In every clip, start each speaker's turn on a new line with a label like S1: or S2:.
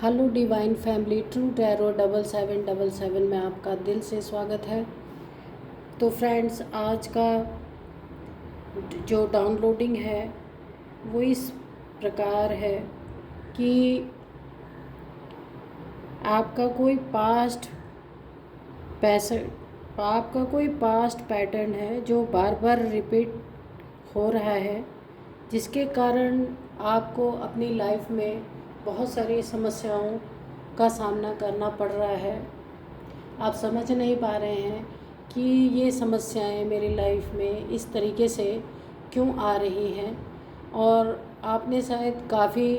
S1: Hello divine family, true tarot 7777 में आपका दिल से स्वागत है। तो फ्रेंड्स, आज का जो डाउनलोडिंग है वो इस प्रकार है कि आपका कोई पास्ट पैटर्न है जो बार बार रिपीट हो रहा है, जिसके कारण आपको अपनी लाइफ में बहुत सारी समस्याओं का सामना करना पड़ रहा है। आप समझ नहीं पा रहे हैं कि ये समस्याएं मेरी लाइफ में इस तरीके से क्यों आ रही हैं, और आपने शायद काफ़ी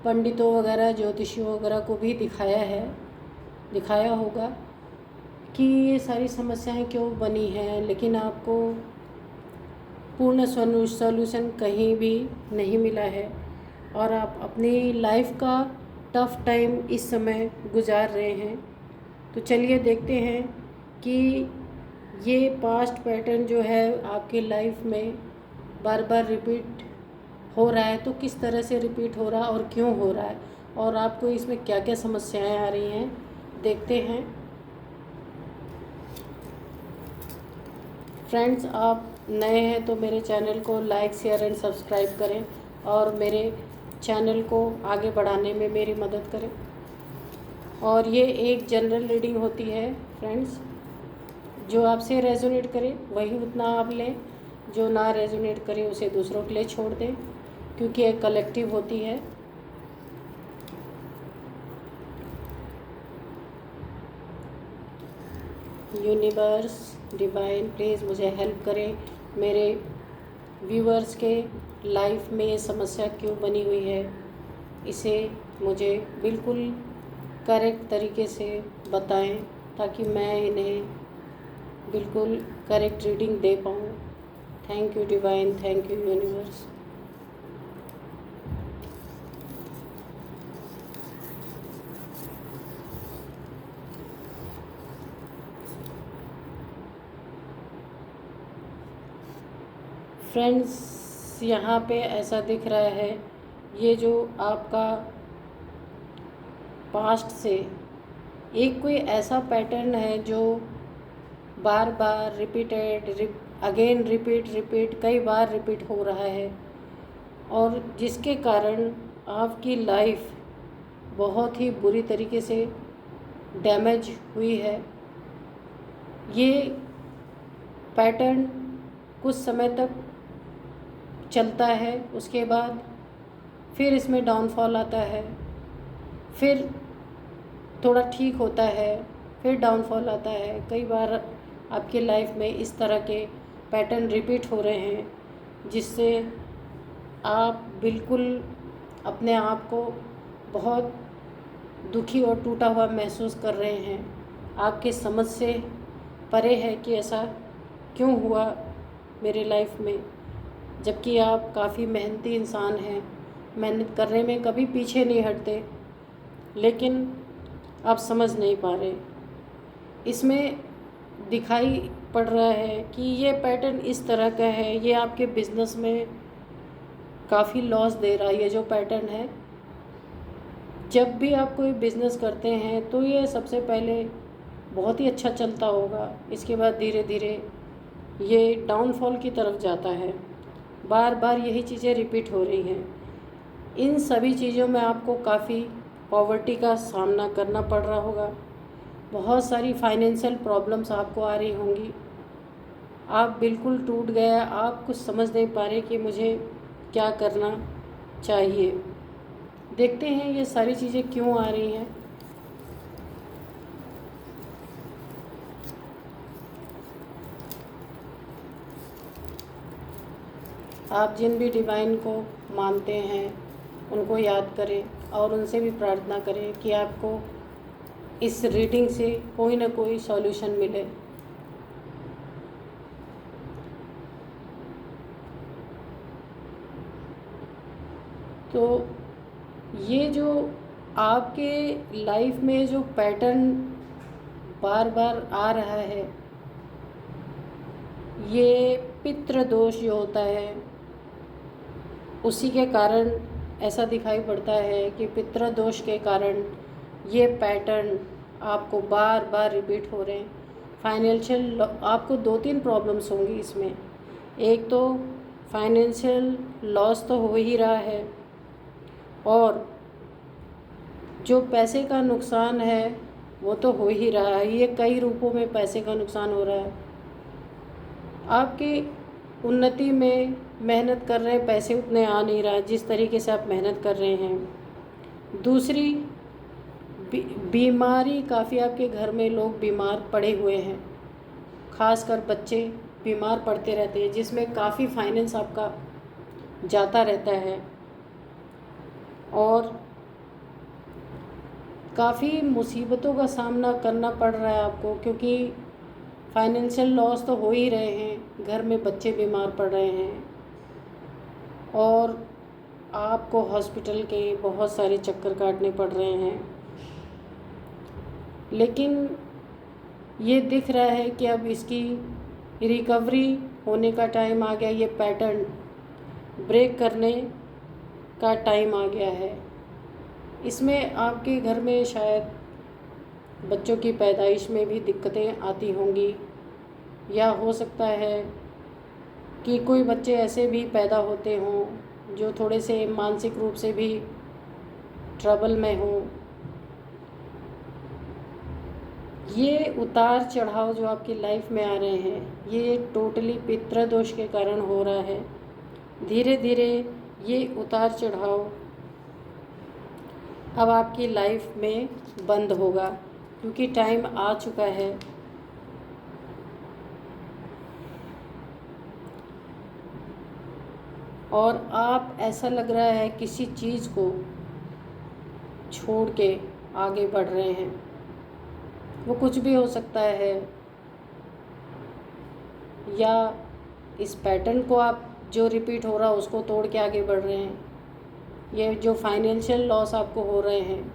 S1: पंडितों वगैरह, ज्योतिषियों वगैरह को भी दिखाया होगा कि ये सारी समस्याएं क्यों बनी हैं, लेकिन आपको पूर्ण सॉल्यूशन कहीं भी नहीं मिला है और आप अपनी लाइफ का टफ टाइम इस समय गुजार रहे हैं। तो चलिए देखते हैं कि ये पास्ट पैटर्न जो है आपके लाइफ में बार बार रिपीट हो रहा है तो किस तरह से रिपीट हो रहा है और क्यों हो रहा है, और आपको इसमें क्या क्या समस्याएं आ रही हैं, देखते हैं। फ्रेंड्स, आप नए हैं तो मेरे चैनल को लाइक, शेयर एंड सब्सक्राइब करें और मेरे चैनल को आगे बढ़ाने में मेरी मदद करें। और ये एक जनरल रीडिंग होती है फ्रेंड्स, जो आपसे रेजोनेट करे वही उतना आप लें, जो ना रेजोनेट करे उसे दूसरों के लिए छोड़ दें, क्योंकि एक कलेक्टिव होती है। यूनिवर्स, डिवाइन, प्लीज़ मुझे हेल्प करें। मेरे व्यूअर्स के लाइफ में ये समस्या क्यों बनी हुई है, इसे मुझे बिल्कुल करेक्ट तरीके से बताएं ताकि मैं इन्हें बिल्कुल करेक्ट रीडिंग दे पाऊँ। Thank you divine, thank you universe. Friends, यहाँ पे ऐसा दिख रहा है, ये जो आपका पास्ट से एक कोई ऐसा पैटर्न है जो बार बार रिपीट कई बार रिपीट हो रहा है, और जिसके कारण आपकी लाइफ बहुत ही बुरी तरीके से डैमेज हुई है। ये पैटर्न कुछ समय तक चलता है, उसके बाद फिर इसमें डाउनफॉल आता है, फिर थोड़ा ठीक होता है, फिर डाउनफॉल आता है। कई बार आपकी लाइफ में इस तरह के पैटर्न रिपीट हो रहे हैं, जिससे आप बिल्कुल अपने आप को बहुत दुखी और टूटा हुआ महसूस कर रहे हैं। आपके समझ से परे है कि ऐसा क्यों हुआ मेरी लाइफ में, जबकि आप काफ़ी मेहनती इंसान हैं, मेहनत करने में कभी पीछे नहीं हटते, लेकिन आप समझ नहीं पा रहे। इसमें दिखाई पड़ रहा है कि ये पैटर्न इस तरह का है, ये आपके बिजनेस में काफ़ी लॉस दे रहा है। ये जो पैटर्न है, जब भी आप कोई बिज़नेस करते हैं तो ये सबसे पहले बहुत ही अच्छा चलता होगा, इसके बाद धीरे धीरे ये डाउनफॉल की तरफ जाता है। बार बार यही चीज़ें रिपीट हो रही हैं। इन सभी चीज़ों में आपको काफ़ी पॉवर्टी का सामना करना पड़ रहा होगा, बहुत सारी फाइनेंशियल प्रॉब्लम्स आपको आ रही होंगी। आप बिल्कुल टूट गए, आप कुछ समझ नहीं पा रहे कि मुझे क्या करना चाहिए। देखते हैं ये सारी चीज़ें क्यों आ रही हैं। आप जिन भी डिवाइन को मानते हैं उनको याद करें और उनसे भी प्रार्थना करें कि आपको इस रीडिंग से कोई ना कोई सॉल्यूशन मिले। तो ये जो आपके लाइफ में जो पैटर्न बार बार आ रहा है, ये पितृ दोष जो होता है उसी के कारण ऐसा दिखाई पड़ता है कि पितृदोष के कारण ये पैटर्न आपको बार बार रिपीट हो रहे हैं। फाइनेंशियल आपको 2-3 प्रॉब्लम्स होंगी इसमें। एक तो फाइनेंशियल लॉस तो हो ही रहा है, और जो पैसे का नुकसान है वो तो हो ही रहा है। ये कई रूपों में पैसे का नुकसान हो रहा है। आपकी उन्नति में मेहनत कर रहे हैं, पैसे उतने आ नहीं रहा जिस तरीके से आप मेहनत कर रहे हैं। दूसरी बीमारी, काफ़ी आपके घर में लोग बीमार पड़े हुए हैं, खासकर बच्चे बीमार पड़ते रहते हैं, जिसमें काफ़ी फाइनेंस आपका जाता रहता है, और काफ़ी मुसीबतों का सामना करना पड़ रहा है आपको, क्योंकि फाइनेंशियल लॉस तो हो ही रहे हैं, घर में बच्चे बीमार पड़ रहे हैं, और आपको हॉस्पिटल के बहुत सारे चक्कर काटने पड़ रहे हैं। लेकिन ये दिख रहा है कि अब इसकी रिकवरी होने का टाइम आ गया, ये पैटर्न ब्रेक करने का टाइम आ गया है। इसमें आपके घर में शायद बच्चों की पैदाइश में भी दिक्कतें आती होंगी, या हो सकता है कि कोई बच्चे ऐसे भी पैदा होते हों जो थोड़े से मानसिक रूप से भी ट्रबल में हों। ये उतार चढ़ाव जो आपकी लाइफ में आ रहे हैं, ये टोटली पितृदोष के कारण हो रहा है। धीरे धीरे ये उतार चढ़ाव अब आपकी लाइफ में बंद होगा, क्योंकि टाइम आ चुका है। और आप, ऐसा लग रहा है, किसी चीज़ को छोड़ के आगे बढ़ रहे हैं। वो कुछ भी हो सकता है, या इस पैटर्न को आप जो रिपीट हो रहा है उसको तोड़ के आगे बढ़ रहे हैं। ये जो फाइनेंशियल लॉस आपको हो रहे हैं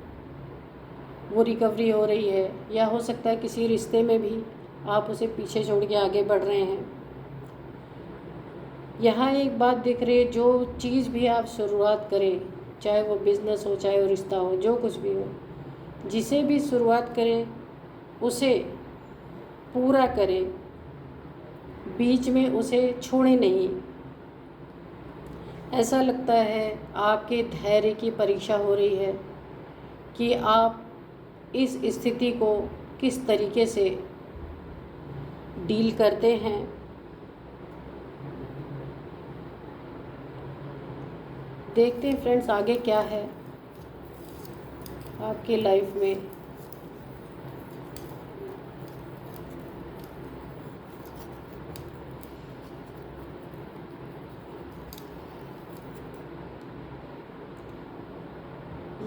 S1: वो रिकवरी हो रही है, या हो सकता है किसी रिश्ते में भी आप उसे पीछे छोड़ के आगे बढ़ रहे हैं। यहाँ एक बात दिख रही है, जो चीज़ भी आप शुरुआत करें, चाहे वो बिज़नेस हो, चाहे वो रिश्ता हो, जो कुछ भी हो, जिसे भी शुरुआत करें उसे पूरा करें, बीच में उसे छोड़े नहीं। ऐसा लगता है आपके धैर्य की परीक्षा हो रही है कि आप इस स्थिति को किस तरीके से डील करते हैं। देखते हैं फ्रेंड्स आगे क्या है आपकी लाइफ में।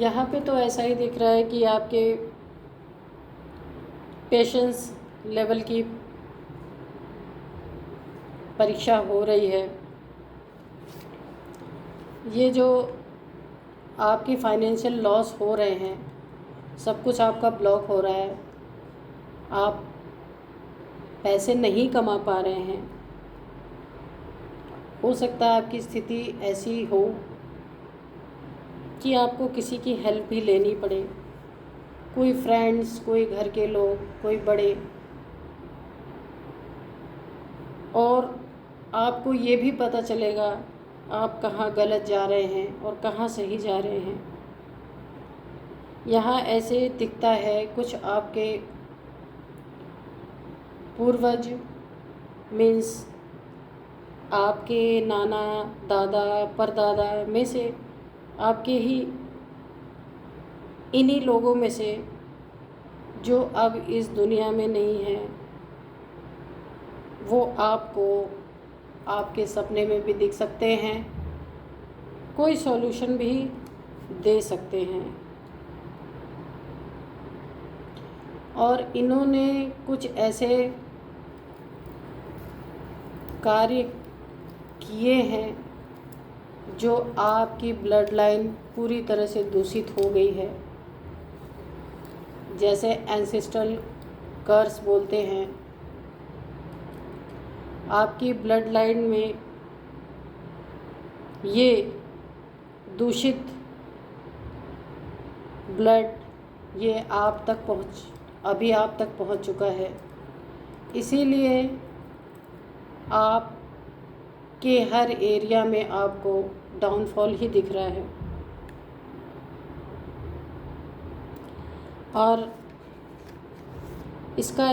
S1: यहाँ पे तो ऐसा ही दिख रहा है कि आपके पेशेंस लेवल की परीक्षा हो रही है। ये जो आपकी फाइनेंशियल लॉस हो रहे हैं, सब कुछ आपका ब्लॉक हो रहा है, आप पैसे नहीं कमा पा रहे हैं। हो सकता है आपकी स्थिति ऐसी हो कि आपको किसी की हेल्प भी लेनी पड़े, कोई फ्रेंड्स, कोई घर के लोग, कोई बड़े, और आपको ये भी पता चलेगा आप कहाँ गलत जा रहे हैं और कहाँ सही जा रहे हैं। यहाँ ऐसे दिखता है कुछ आपके पूर्वज, मीन्स आपके नाना, दादा, परदादा में से, आपके ही इन्हीं लोगों में से जो अब इस दुनिया में नहीं है, वो आपको आपके सपने में भी दिख सकते हैं, कोई सॉल्यूशन भी दे सकते हैं। और इन्होंने कुछ ऐसे कार्य किए हैं जो आपकी ब्लड लाइन पूरी तरह से दूषित हो गई है, जैसे एंसेस्ट्रल कर्स बोलते हैं। आपकी ब्लड लाइन में ये दूषित ब्लड ये आप तक पहुंच चुका है। इसीलिए आप के हर एरिया में आपको डाउनफॉल ही दिख रहा है। और इसका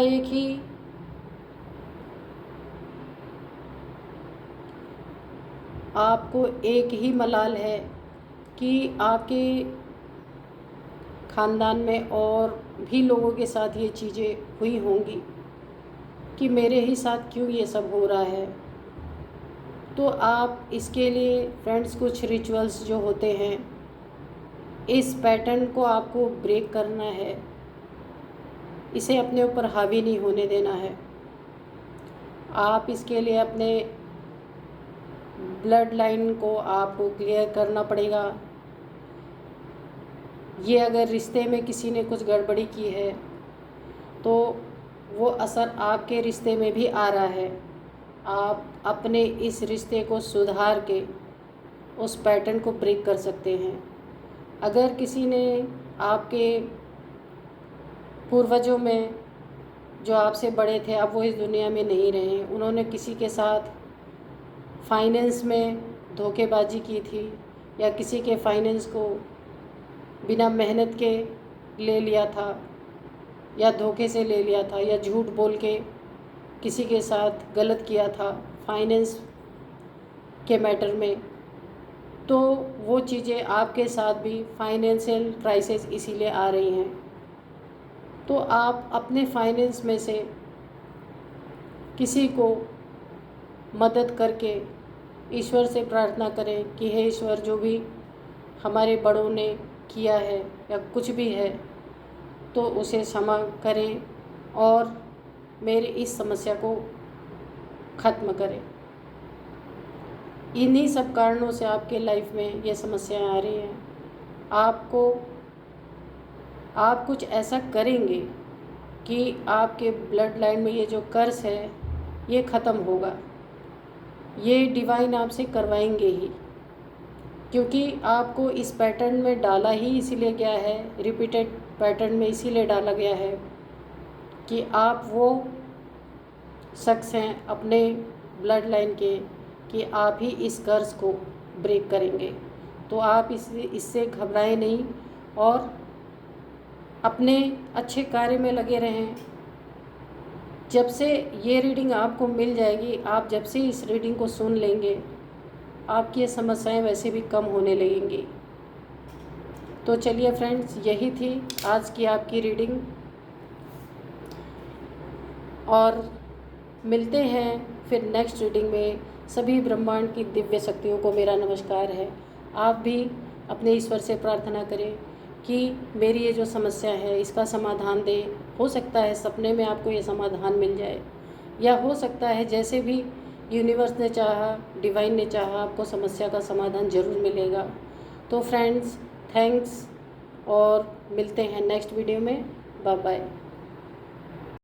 S1: आपको एक ही मलाल है कि आपके ख़ानदान में और भी लोगों के साथ ये चीज़ें हुई होंगी कि मेरे ही साथ क्यों ये सब हो रहा है। तो आप इसके लिए फ्रेंड्स कुछ रिचुअल्स जो होते हैं, इस पैटर्न को आपको ब्रेक करना है, इसे अपने ऊपर हावी नहीं होने देना है। आप इसके लिए अपने ब्लड लाइन को आपको क्लियर करना पड़ेगा। ये अगर रिश्ते में किसी ने कुछ गड़बड़ी की है तो वो असर आपके रिश्ते में भी आ रहा है। आप अपने इस रिश्ते को सुधार के उस पैटर्न को ब्रेक कर सकते हैं। अगर किसी ने आपके पूर्वजों में जो आपसे बड़े थे, अब वो इस दुनिया में नहीं रहे, उन्होंने किसी के साथ फाइनेंस में धोखेबाजी की थी या किसी के फाइनेंस को बिना मेहनत के ले लिया था या धोखे से ले लिया था या झूठ बोल के किसी के साथ गलत किया था फाइनेंस के मैटर में, तो वो चीज़ें आपके साथ भी फाइनेंशियल क्राइसिस इसीलिए आ रही हैं। तो आप अपने फाइनेंस में से किसी को मदद करके ईश्वर से प्रार्थना करें कि हे ईश्वर, जो भी हमारे बड़ों ने किया है या कुछ भी है तो उसे क्षमा करें और मेरी इस समस्या को ख़त्म करें। इन्हीं सब कारणों से आपके लाइफ में ये समस्याएं आ रही हैं। आप कुछ ऐसा करेंगे कि आपके ब्लड लाइन में ये जो कर्स है ये ख़त्म होगा। ये डिवाइन आपसे करवाएंगे ही, क्योंकि आपको इस पैटर्न में डाला ही इसीलिए गया है, रिपीटेड पैटर्न में इसीलिए डाला गया है कि आप वो शख्स हैं अपने ब्लड लाइन के कि आप ही इस कर्ज को ब्रेक करेंगे। तो आप इससे घबराएं नहीं और अपने अच्छे कार्य में लगे रहें। जब से ये रीडिंग आपको मिल जाएगी, आप जब से इस रीडिंग को सुन लेंगे, आपकी ये समस्याएं वैसे भी कम होने लगेंगी। तो चलिए फ्रेंड्स, यही थी आज की आपकी रीडिंग और मिलते हैं फिर नेक्स्ट रीडिंग में। सभी ब्रह्मांड की दिव्य शक्तियों को मेरा नमस्कार है। आप भी अपने ईश्वर से प्रार्थना करें कि मेरी ये जो समस्या है इसका समाधान दे। हो सकता है सपने में आपको ये समाधान मिल जाए, या हो सकता है जैसे भी यूनिवर्स ने चाहा, डिवाइन ने चाहा, आपको समस्या का समाधान ज़रूर मिलेगा। तो फ्रेंड्स, थैंक्स और मिलते हैं नेक्स्ट वीडियो में। Bye bye.